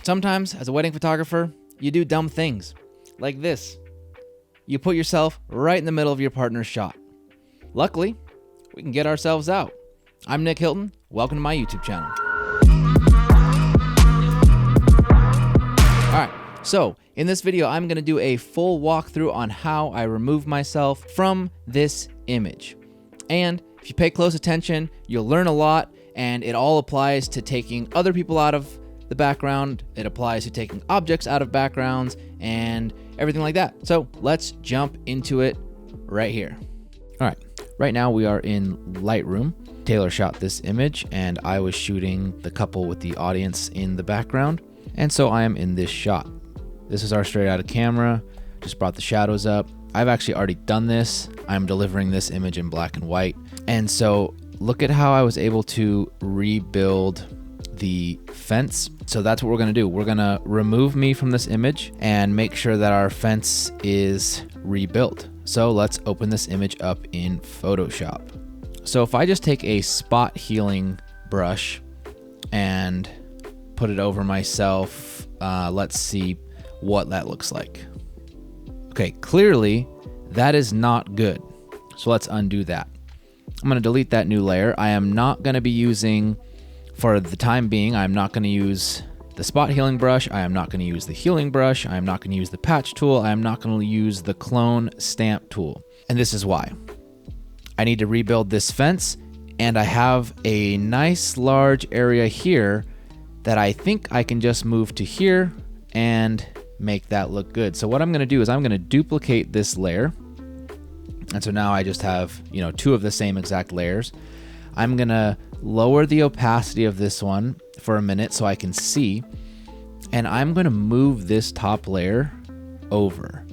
Sometimes, as a wedding photographer, you do dumb things, like this. You put yourself right in the middle of your partner's shot. Luckily, we can get ourselves out. I'm Nick Hilton. Welcome to my YouTube channel. All right, so in this video, I'm gonna do a full walkthrough on how I remove myself from this image. And if you pay close attention, you'll learn a lot, and it all applies to taking other people out of the background. It applies to taking objects out of backgrounds and everything like that. So let's jump into it right here. All right, right now we are in Lightroom. Taylor shot this image and I was shooting the couple with the audience in the background. And so I am in this shot. This is our straight out of camera, just brought the shadows up. I've actually already done this. I'm delivering this image in black and white. And so look at how I was able to rebuild the fence. So that's what we're gonna do. We're gonna remove me from this image and make sure that our fence is rebuilt. So let's open this image up in Photoshop. So if I just take a spot healing brush and put it over myself, let's see what that looks like. Okay, clearly that is not good. So let's undo that. I'm gonna delete that new layer. I am not gonna be using, for the time being, I'm not gonna use the spot healing brush. I am not gonna use the healing brush. I am not gonna use the patch tool. I am not gonna use the clone stamp tool. And this is why. I need to rebuild this fence, and I have a nice large area here that I think I can just move to here and make that look good. So what I'm gonna do is I'm gonna duplicate this layer. And so now I just have, two of the same exact layers. I'm gonna lower the opacity of this one for a minute so I can see. And I'm gonna move this top layer over.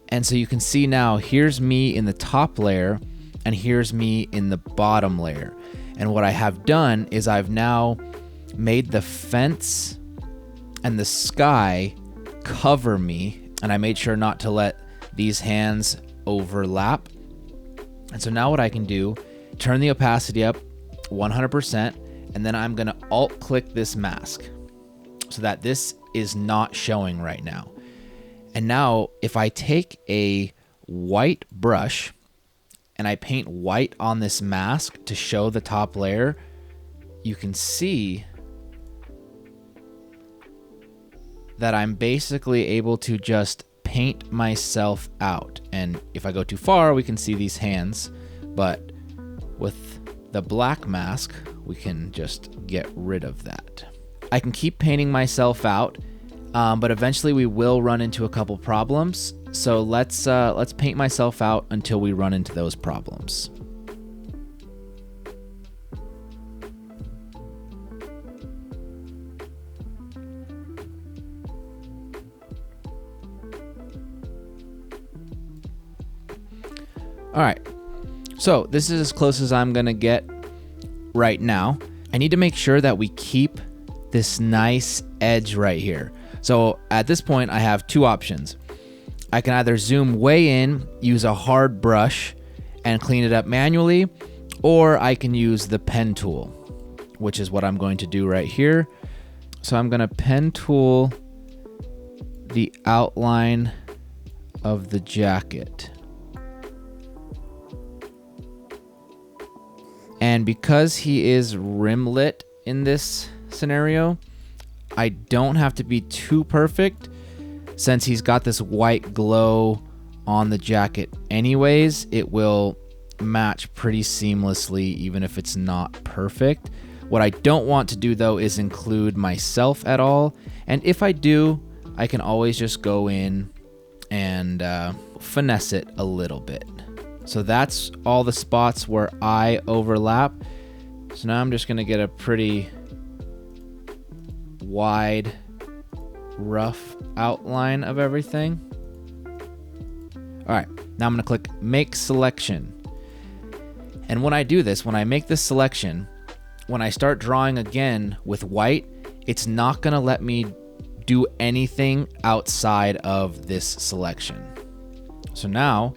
And so you can see now, here's me in the top layer and here's me in the bottom layer. And what I have done is I've now made the fence and the sky cover me, and I made sure not to let these hands overlap. And so now what I can do, turn the opacity up 100%, and then I'm gonna alt click this mask so that this is not showing right now. And now if I take a white brush and I paint white on this mask to show the top layer, you can see that I'm basically able to just paint myself out. And if I go too far, we can see these hands, but with the black mask, we can just get rid of that. I can keep painting myself out, but eventually we will run into a couple problems. So let's paint myself out until we run into those problems. All right, so this is as close as I'm gonna get right now. I need to make sure that we keep this nice edge right here. So at this point, I have two options. I can either zoom way in, use a hard brush, and clean it up manually, or I can use the pen tool, which is what I'm going to do right here. So I'm gonna pen tool the outline of the jacket. And because he is rimlit in this scenario, I don't have to be too perfect since he's got this white glow on the jacket anyways. It will match pretty seamlessly even if it's not perfect. What I don't want to do though is include myself at all. And if I do, I can always just go in and finesse it a little bit. So that's all the spots where I overlap. So now I'm just gonna get a pretty wide, rough outline of everything. All right, now I'm gonna click Make Selection. And when I do this, when I make this selection, when I start drawing again with white, it's not gonna let me do anything outside of this selection. So now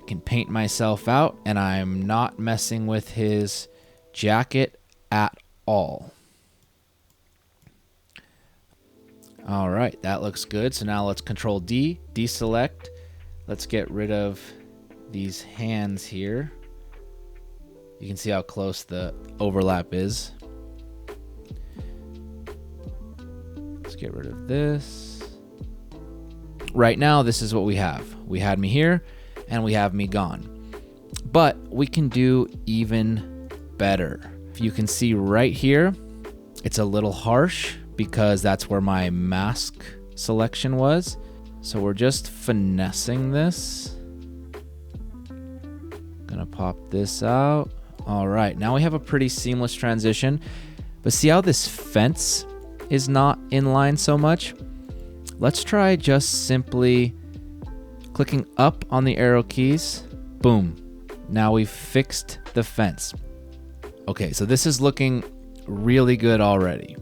can paint myself out, and I'm not messing with his jacket at all. All right, that looks good. So now let's Control D, deselect. Let's get rid of these hands here. You can see how close the overlap is. Let's get rid of this. Right now, this is what we have. We had me here, and we have me gone. But we can do even better. If you can see right here, it's a little harsh because that's where my mask selection was. So we're just finessing this. Gonna pop this out. All right, now we have a pretty seamless transition. But see how this fence is not in line so much? Let's try just simply clicking up on the arrow keys. Boom. Now we've fixed the fence. Okay, so this is looking really good already.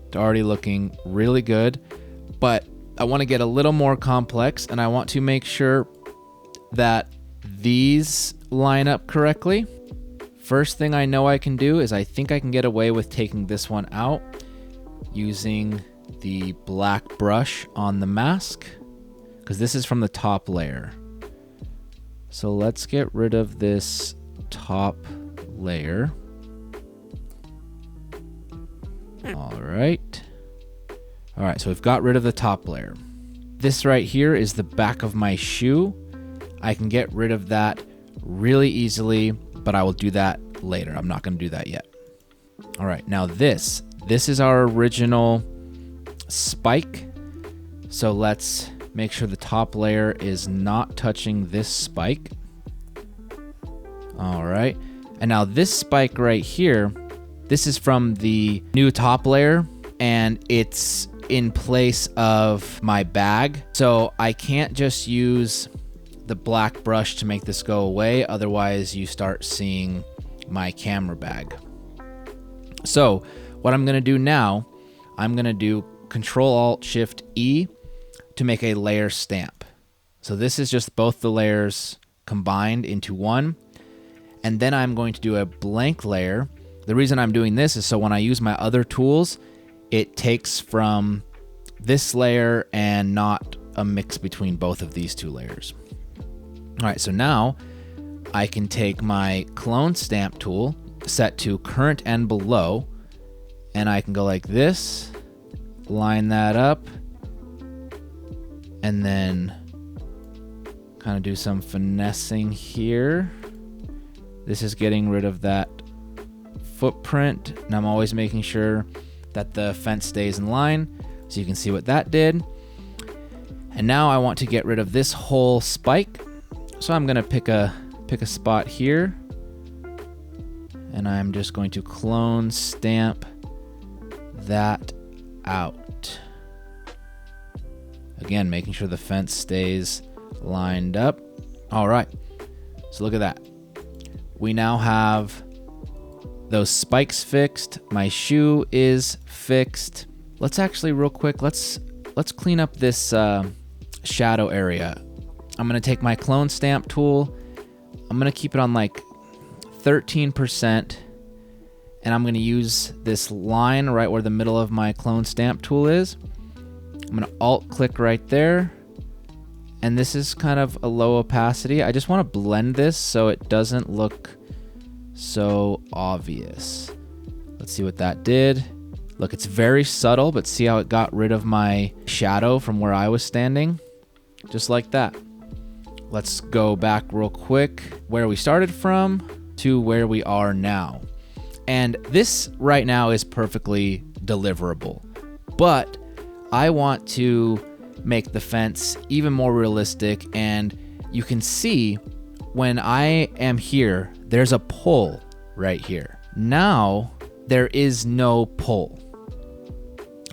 It's already looking really good, but I want to get a little more complex, and I want to make sure that these line up correctly. First thing I know I can do is I think I can get away with taking this one out using the black brush on the mask, because this is from the top layer. So let's get rid of this top layer. All right, so we've got rid of the top layer. This right here is the back of my shoe. I can get rid of that really easily, but I will do that later. I'm not going to do that yet. All right, now this is our original spike. So let's make sure the top layer is not touching this spike. All right, and now this spike right here, this is from the new top layer, and it's in place of my bag. So I can't just use the black brush to make this go away. Otherwise, you start seeing my camera bag. So what I'm going to do now, I'm going to do Control-Alt-Shift-E to make a layer stamp. So this is just both the layers combined into one. And then I'm going to do a blank layer. The reason I'm doing this is so when I use my other tools, it takes from this layer and not a mix between both of these two layers. All right, so now I can take my clone stamp tool, set to current and below, and I can go like this, line that up, and then kind of do some finessing here. This is getting rid of that footprint, and I'm always making sure that the fence stays in line, so you can see what that did. And now I want to get rid of this whole spike, so I'm gonna pick a spot here, and I'm just going to clone stamp that out. Again, making sure the fence stays lined up. All right, so look at that. We now have those spikes fixed. My shoe is fixed. Let's actually real quick, let's clean up this shadow area. I'm gonna take my clone stamp tool. I'm gonna keep it on like 13%, and I'm gonna use this line right where the middle of my clone stamp tool is. I'm gonna alt click right there, and this is kind of a low opacity. I just want to blend this so it doesn't look so obvious. Let's see what that did. Look, it's very subtle, but see how it got rid of my shadow from where I was standing? Just like that. Let's go back real quick where we started from to where we are now. And this right now is perfectly deliverable, but I want to make the fence even more realistic, and you can see when I am here, there's a pull right here. Now there is no pull.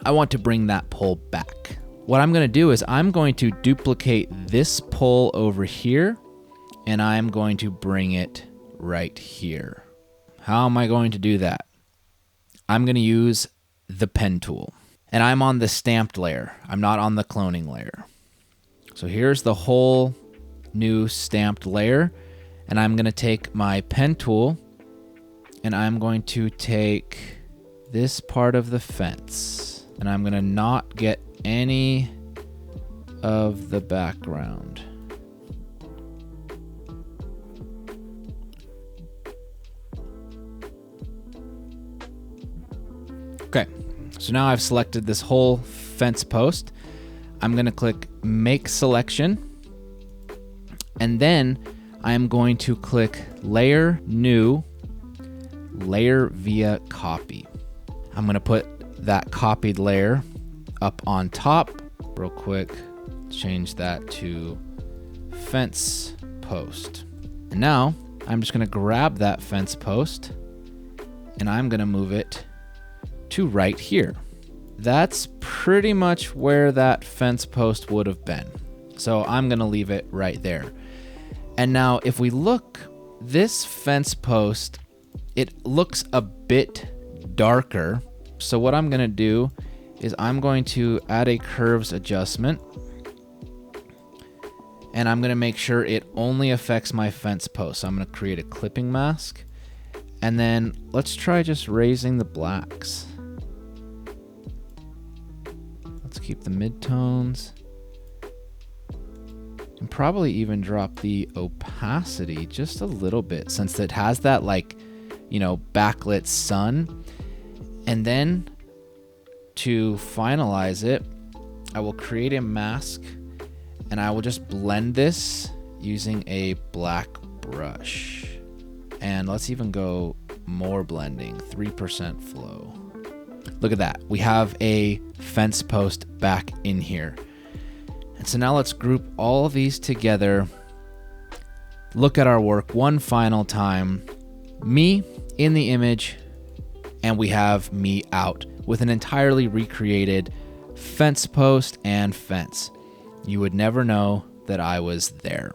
I want to bring that pull back. What I'm going to do is I'm going to duplicate this pull over here, and I'm going to bring it right here. How am I going to do that? I'm going to use the pen tool, and I'm on the stamped layer. I'm not on the cloning layer. So here's the whole new stamped layer, and I'm going to take my pen tool, and I'm going to take this part of the fence, and I'm going to not get any of the background. Okay, so now I've selected this whole fence post. I'm going to click Make Selection, and then I'm going to click Layer, New, Layer via Copy. I'm going to put that copied layer up on top. Real quick, change that to fence post. And now I'm just going to grab that fence post and I'm going to move it to right here. That's pretty much where that fence post would have been. So I'm going to leave it right there. And now if we look, this fence post, it looks a bit darker. So what I'm going to do is I'm going to add a curves adjustment, and I'm going to make sure it only affects my fence post. So I'm going to create a clipping mask, and then let's try just raising the blacks. Let's keep the midtones and probably even drop the opacity just a little bit, since it has that, like, you know, backlit sun. And then to finalize it, I will create a mask and I will just blend this using a black brush. And let's even go more blending, 3% flow. Look at that. We have a fence post back in here. And so now let's group all of these together. Look at our work one final time. Me in the image, and we have me out with an entirely recreated fence post and fence. You would never know that I was there.